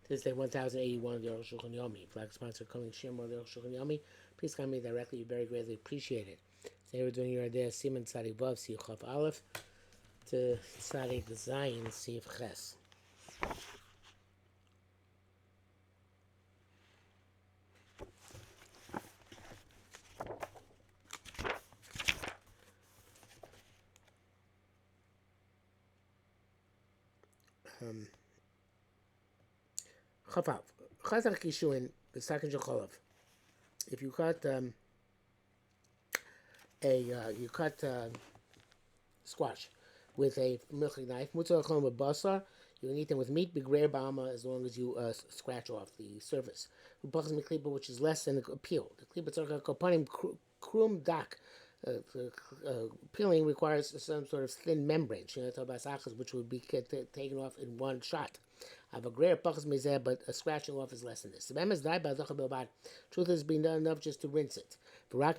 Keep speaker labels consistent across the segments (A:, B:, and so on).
A: This is day 1081 of the Arukh HaShulchan Yomi. Flag sponsor coming Shim of the Arukh HaShulchan Yomi. Please comment me directly. You very greatly appreciate it. Today we're doing your idea Siman Tzadik Vav Sif Chaf Aleph to Tzadik Zayin Sif Ches. Chafav. Chazar Kishuin B'Sakin Shecholav. If you cut squash with a milking knife, mutzah lachom with basar, you can eat them with meat, bigrer ba'ama, as long as you scratch off the surface. Ubachas miklipa, which is less than a peel. The klipa tzarka kopanim krum dak. Peeling requires some sort of thin membrane, which would be taken off in one shot. I have a greater pachas mizeh, but a scratching off is less than this. The truth is being done enough just to rinse it. But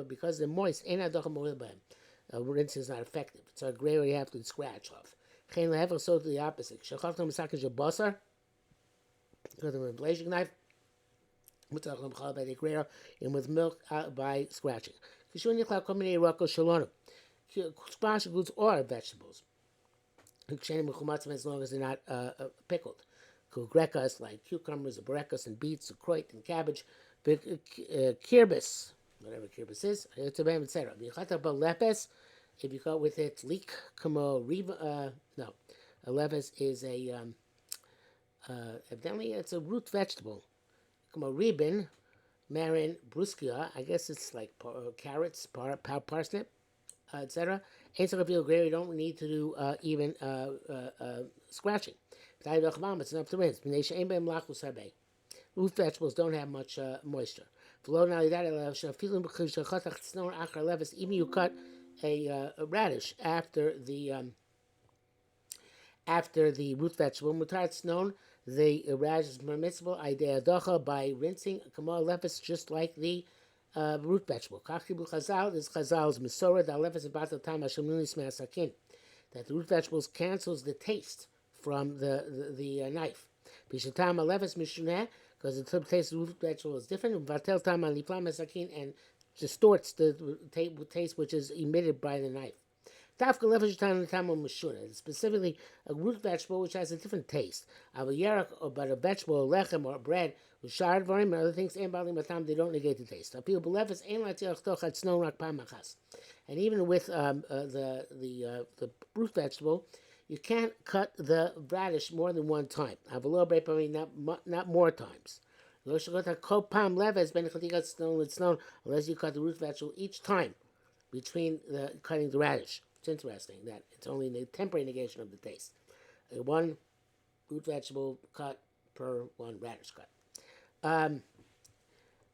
A: because they're moist, rinse is not effective. So a greater you have to scratch off. So to the opposite. With a manipulation knife, by the grater and with milk by scratching. Squash includes all vegetables, as long as they're not pickled. Grekas like cucumbers, abarekas, and beets, croit, and cabbage. Kirbis, whatever kirbis is, etc. If you cut with its leek, a lepes is evidently it's a root vegetable. Ribin, marin, bruskia, I guess it's like carrots, parsnip, etc. You don't need to do even scratching. It's enough to rinse. Root vegetables don't have much moisture. Even you cut a radish after the root vegetable, it's known the radish is permissible by rinsing kamal lepis just like the root vegetable. Chazal is Chazal's Mesorah that the root vegetables cancels the taste from the knife. Bishatam lepis mishuneh, because the taste of the root vegetable is different. Vatel tam and distorts the taste which is emitted by the knife. Specifically, a root vegetable which has a different taste. But a vegetable, lechem, or bread, with shard varim and other things, they don't negate the taste. And even with the root vegetable, you can't cut the radish more than one time. Not more times. Unless you cut the root vegetable each time between cutting the radish. It's interesting that it's only a temporary negation of the taste. One root vegetable cut per one radish cut.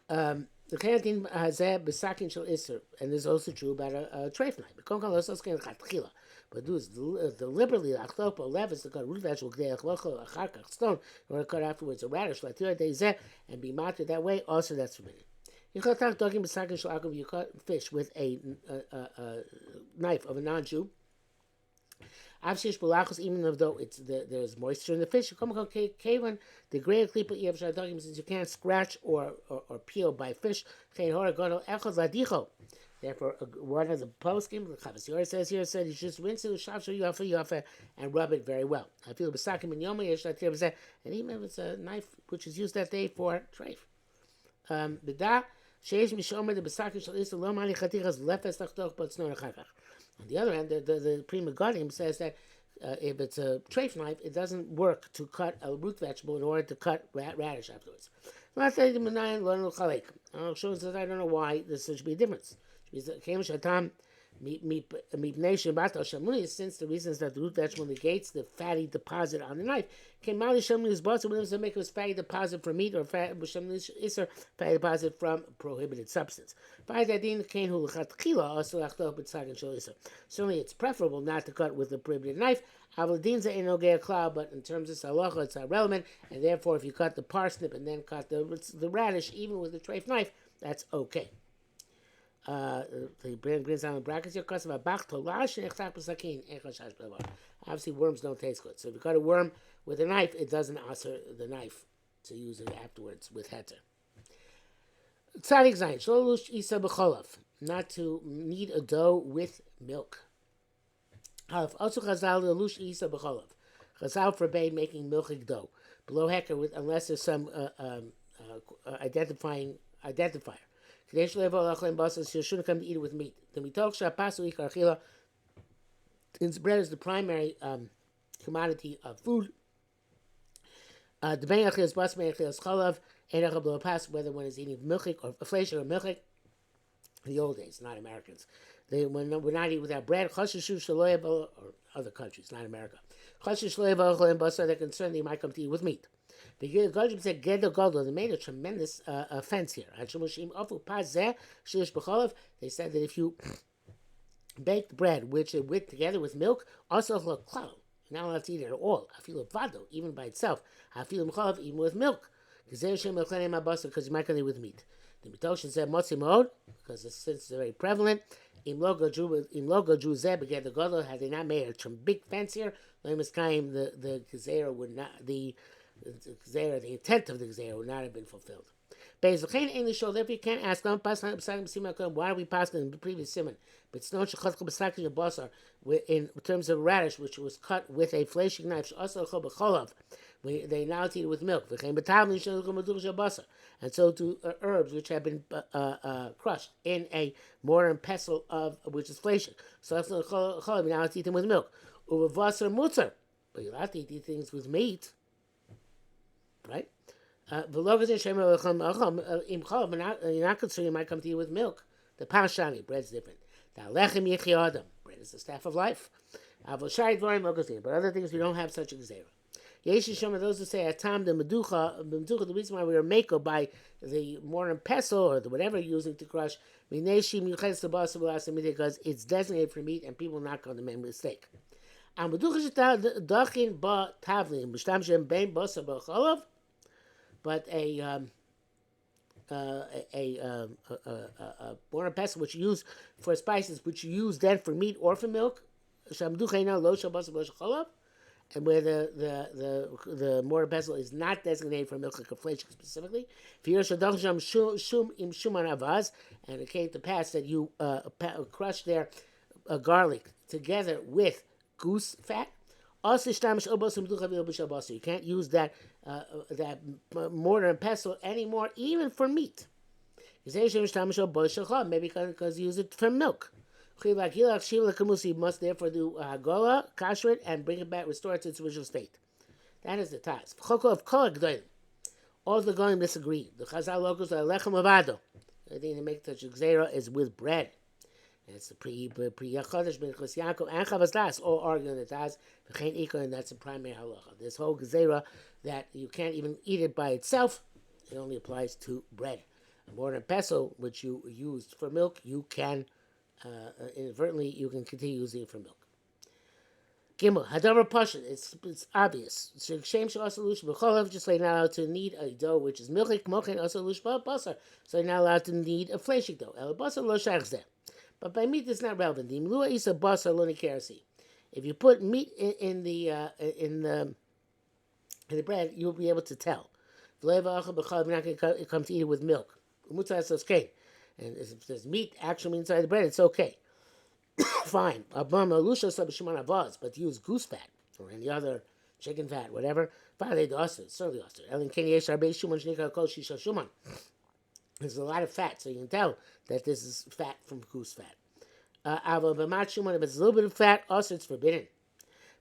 A: The Keratin hazeh b'sakin shel iser, and this is also true about a treif knife. But do is deliberately achtopa levis to cut root vegetable stone in order to cut afterwards a radish and be mounted that way. Also, that's forbidden. You cut fish with a knife of a non-Jew. Even though there's moisture in the fish, the greater klipa since you can't scratch or peel by fish. Therefore, one of the poskim, the Chavas Yor says you just rinse it with and rub it very well. I feel b'sakim in yomi and even if it's a knife which is used that day for treif. B'da. On the other hand, the Pri Megadim says that if it's a treif knife, it doesn't work to cut a root vegetable in order to cut radish afterwards. I don't know why there should be a difference. Since the reasons that the root vegetable negates the fatty deposit on the knife, to make a fatty deposit from meat or fatty deposit from prohibited substance. Certainly it's preferable not to cut with a prohibited knife, but in terms of halacha, it's not relevant, and therefore if you cut the parsnip and then cut the radish, even with the treif knife, that's okay. The brand grins on the brackets. Your customer back to lash and obviously worms don't taste good. So if you cut a worm with a knife, it doesn't answer the knife to use it afterwards with heter. Tzadik zayin shlosh isa b'cholav, not to knead a dough with milk. Halaf also chazal lush isa b'cholav. Chazal forbade making milchig dough below hecker with unless there's some identifying identifier. Kadesh level achlem basas shouldn't come to eat it with meat. The mitok shapasu ikar achila. Since bread is the primary commodity of food, the ben achilas bas ben achilas chalav and achal pass whether one is eating milchik or flesh or milchik. In the old days, not Americans. They would not eat without bread. Chashishu shaloyab or other countries, not America. Chashish shaloyab achlem basar. They're concerned they might come to eat with meat. The Godim said Gedo Godo. They made a tremendous offense here. They said that if you bake the bread, which with together with milk, also you're not allowed to eat it at all. I feel vado, even by itself. I feel even with milk. Because you might get it with meat. The Mitoshin said Motzi Mod, because since it's very prevalent. Im logo Jew Zeb Gedo Godo. Had they not made a big fence here, the Gezerah would not the intent of the Gezerah would not have been fulfilled. Therefore, you can't ask them, why are we passing in the previous simon? But it's not in terms of radish, which was cut with a fleshing knife. They now eat it with milk. And so do herbs which have been crushed in a mortar and pestle of which is fleshing. So we now eat them with milk. But you have to eat these things with meat. Right? You're not concerned you might come to you with milk. The pashani, bread's different. Bread is the staff of life. But other things we don't have such a gzera. Those who say at time the meducha, the reason why we are mako by the mortar and pestle or the whatever you're using to crush, because it's designated for meat and people are not going to make a mistake. But a mortar and pestle which you use for spices, which you use then for meat or for milk, and where the mortar and pestle is not designated for milk like a flesh specifically. And it came to pass that you crush their garlic together with goose fat. Also, you can't use that mortar and pestle anymore, even for meat. Maybe because you use it for milk. You must therefore do gola, kasher it, and bring it back, restore it to its original state. That is the task. All the goyim disagree. The Chazal locals are lechem avado. The thing to make such a gzera is with bread. And it's the Pri Yachodesh ben Chos Yaakov and Chavas Das all arguing that that's and that's the primary halacha. This whole gezerah that you can't even eat it by itself, it only applies to bread. A mortar and pestle, which you used for milk, you can inadvertently you can continue using it for milk. Gimel Hadavar Pashat. It's obvious. Shem Shalasalush B'Cholav. Just like you're not allowed to knead a dough which is milchik. Mochen Asalush B'Basar. So you're not allowed to knead a fleshik dough. El Basar Lo Shachs there. But by meat, it's not relevant. If you put meat in the bread, you'll be able to tell. You're not going to come to eat it with milk. And if there's meat actually inside the bread, it's okay. Fine. But use goose fat or any other chicken fat, whatever. Certainly there's a lot of fat, so you can tell that this is fat from goose fat. If it's a little bit of fat, also it's forbidden.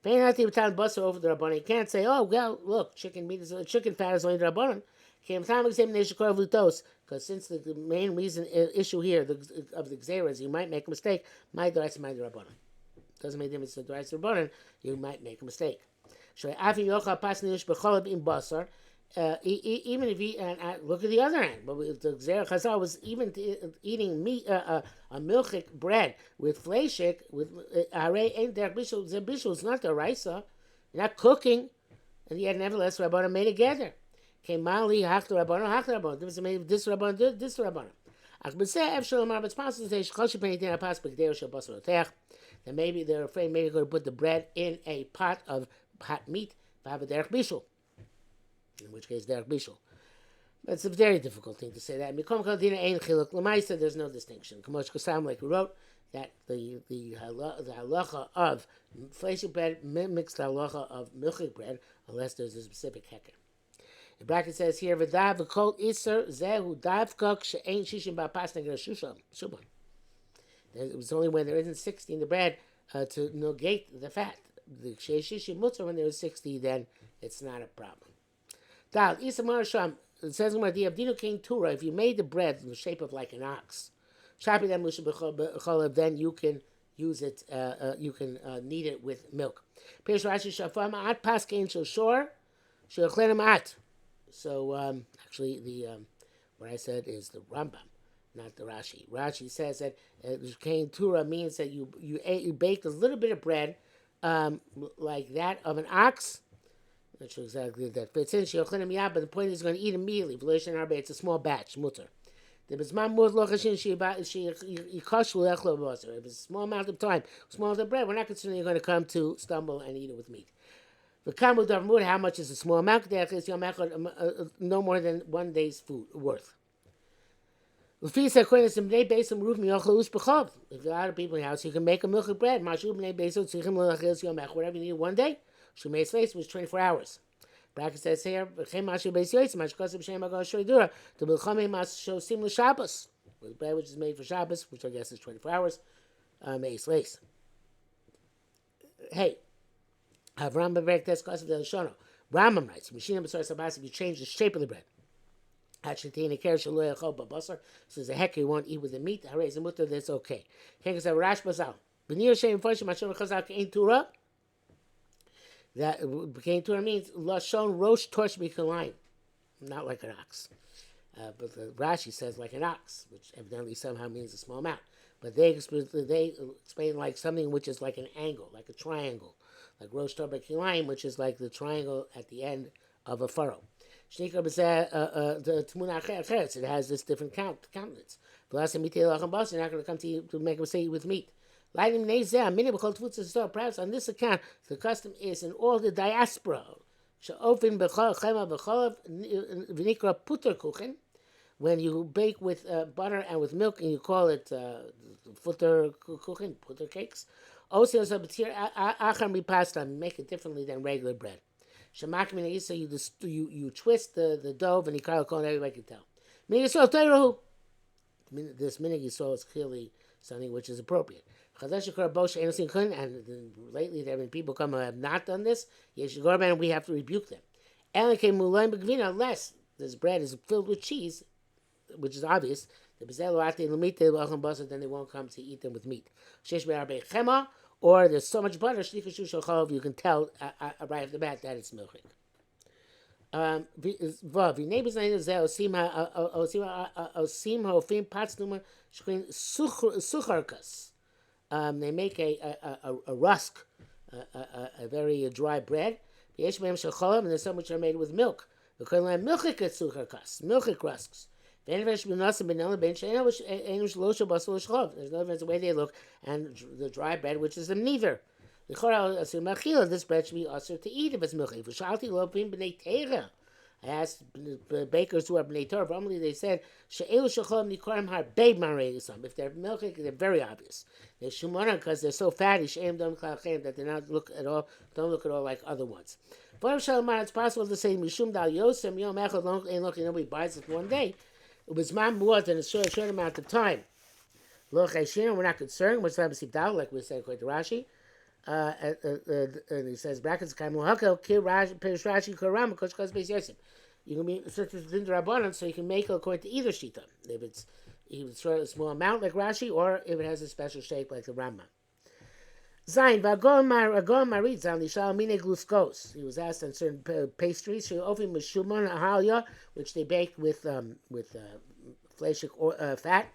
A: Over the Rabbanan, you can't say, oh, well, look, chicken fat is only the Rabbanan. Because since the main issue here of the Gzera is you might make a mistake, my Dorais my Rabbanan. Doesn't make a difference to Dorais Rabbanan, you might make a mistake. Even if he look at the other end, but the Gzera Chazal was even eating meat, a milchik bread with fleshik with ain't there bishul. The bishul is not the raisa. You're not cooking, and yet nevertheless Rabbanan made together. Came mali hach the Rabbanan. This Rabbanan, this Rabbanan. It's possible to say then maybe they're afraid maybe they're going to put the bread in a pot of hot meat, in which case derech bishul. But it's a very difficult thing to say that. There's no distinction. Like we wrote, that the halacha of fleshy bread mimics the halacha of milchik bread, unless there's a specific heker. The bracket says here, "V'dav v'kol iser zehu davka she'ein shishim ba'pas neged shuban." It was only when there isn't 60 in the bread to negate the fat. The shishim mutzah, when there is 60, then it's not a problem. Dal isamar sham. It says in the Abdino King Tura, if you made the bread in the shape of like an ox, then you can use it, you can knead it with milk. So actually, what I said is the Rambam, not the Rashi. Rashi says that King Tura means that you baked a little bit of bread like that of an ox. Not sure exactly if that fits in. But the point is, going to eat immediately. It's a small batch. Mutter. If it's a small amount of time, small amount of bread, we're not considering you're going to come to stumble and eat it with meat. How much is a small amount? No more than 1 day's food worth. If a lot of people in the house, you can make a milk of bread. Whatever you need 1 day. Shumei's face was 24 hours. Bracket says here, the bread which is made for Shabbos, which I guess is 24 hours, Meis Leis. Hey, Rambam writes, if you change the shape of the bread, so there's a heck you won't eat with the meat, that's okay. That became Torah means lashon rosh tosh b'kalayim, not like an ox. But the Rashi says like an ox, which evidently somehow means a small amount. But they explain like something which is like an angle, like a triangle, like rosh tosh b'kalayim, which is like the triangle at the end of a furrow. It has this different countenance. You're not going to come to you to make them say with meat. Perhaps on this account, the custom is in all the diaspora. When you bake with butter and with milk, and you call it putter cakes. Make it differently than regular bread. So you twist the dough, and you call it, everybody can tell. This minig Yisrael is clearly something which is appropriate. And lately there have been people come who have not done this. And we have to rebuke them. Unless this bread is filled with cheese, which is obvious, then they won't come to eat them with meat. Or there's so much butter, you can tell right off the bat that it's milchik. They make a rusk, a very dry bread. And there's some which are made with milk. Milchik rusks. There's no difference the way they look, and the dry bread, which is neither. This bread should be usher to eat if it's milchik. I asked the bakers who are B'nai Torah, normally they said, if they're milchik, they're very obvious. They're shumana because they're so fatty, that they don't look at all like other ones. It's possible to say, nobody buys it 1 day. It was more than a short amount of time. We're not concerned. What's that? Like we said, according to Rashi. And he says, brackets, you can be such as Rabbanan, so you can make it according to either shita. If it's a small amount like Rashi, or if it has a special shape like the Rambam. Zayin, he was asked on certain pastries, which they baked with fleshik or fat,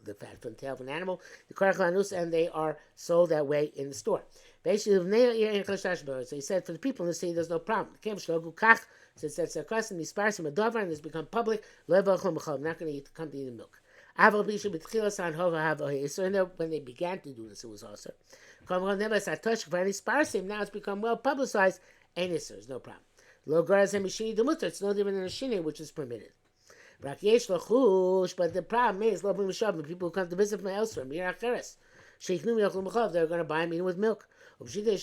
A: the fat from the tail of an animal, and they are sold that way in the store. So he said, for the people in the city, there's no problem. Since that's a custom, these sparse and it's become public, I'm not going to come to eat the milk. So when they began to do this, it was also. For any sparsim, now it's become well publicized, and there's no problem. It's no different than a shini, which is permitted. But the problem is, people who come to visit from elsewhere, they're going to buy meat with milk. Obviously, we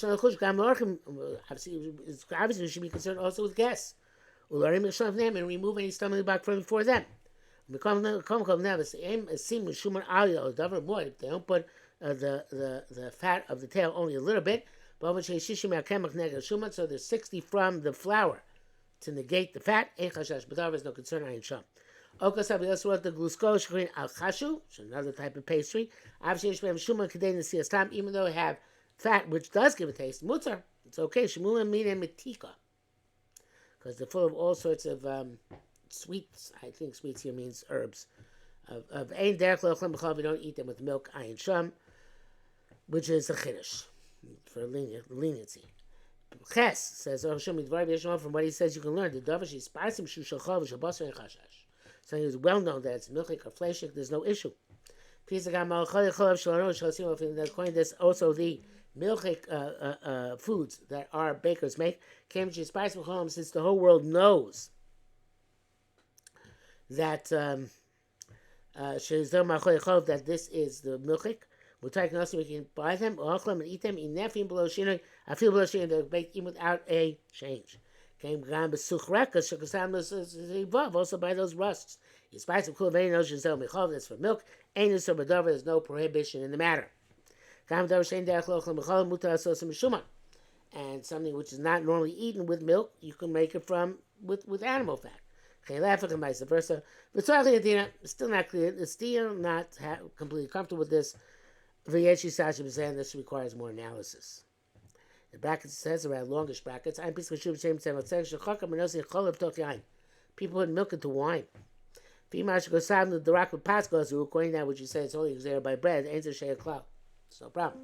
A: should be concerned also with guests. And remove any stumbling block from before them. If they don't put the fat of the tail only a little bit, so there's 60 from the flour to negate the fat. There's no concern. The gluskos another type of pastry. Even though they have fat, which does give a taste, mutzar, it's okay. Because they're full of all sorts of sweets. I think sweets here means herbs. Of ein derech lo we don't eat them with milk, ayin sham, which is a chiddush for leniency. Ches says from what he says you can learn the davar she's spasim shushachov shabasar and chashash. So it is well known that it's milchik or fleshik. There's no issue. There's also the milchik foods that our bakers make. Came to spice home since the whole world knows that that this is the milchik. We can buy them, and eat them. I feel below shino. They're baked even without a change. Came also by those rusks. You spice of cool vein notions that's for milk. There's no prohibition in the matter. And something which is not normally eaten with milk, you can make it from with animal fat. And vice versa. But still not clear. It's still not completely comfortable with this. This requires more analysis. The brackets says around longish brackets. People put milk into wine. The rock with Pascals, according to that, which you say it's only exerted by bread, it's no problem.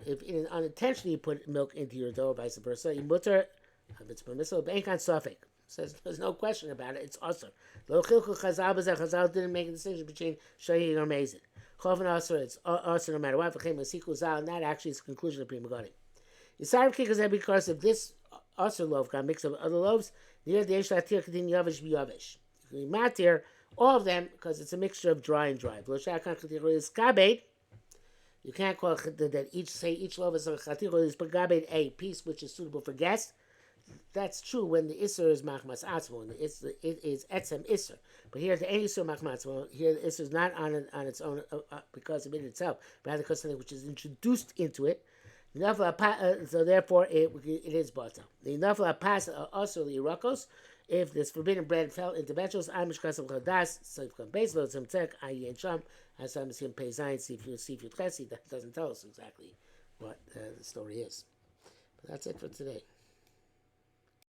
A: If unintentionally you put milk into your dough, vice versa, if it's permissible, says there's no question about it. It's also Chazal didn't make a distinction between shaying or mazid. It's also no matter what. And that actually is the conclusion of Prima Gadi. Because if this also loaf got mixed with other loaves, near the Yavish. You can matir all of them because it's a mixture of dry and dry. You can't call it that each loaf is a chatiro, but gabed a piece which is suitable for guests. That's true when the isser is machmas atzmo, it is etzem isser. But here the isser machmas atzmo, here the isser is not on its own because of it itself, rather because something which is introduced into it. So therefore it is bata. The nafla pas also the irakos. If this forbidden bread fell into vegetables, amish kasam chadas, so if come base load some tek ayin sham, as some him pay zayin see if you that doesn't tell us exactly what the story is. But that's it for today.